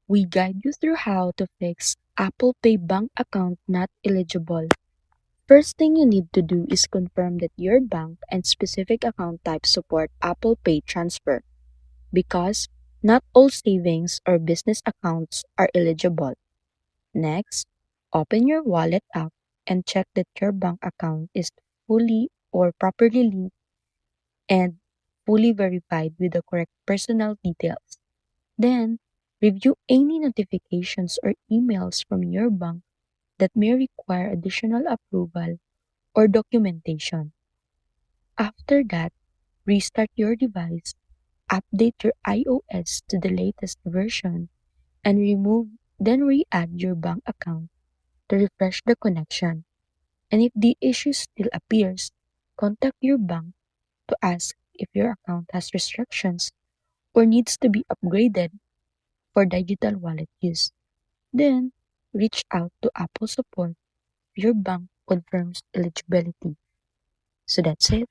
We guide you through how to fix Apple Pay bank account not eligible. First thing you need to do is confirm that your bank and specific account type support Apple Pay transfer because not all savings or business accounts are eligible. Next, open your wallet app and check that your bank account is fully or properly linked and fully verified with the correct personal details. Then, review any notifications or emails from your bank that may require additional approval or documentation. After that, restart your device, update your iOS to the latest version, and then re-add your bank account to refresh the connection. And if the issue still appears, contact your bank to ask if your account has restrictions or needs to be upgraded for digital wallet use. Then, reach out to Apple support if your bank confirms eligibility. So that's it.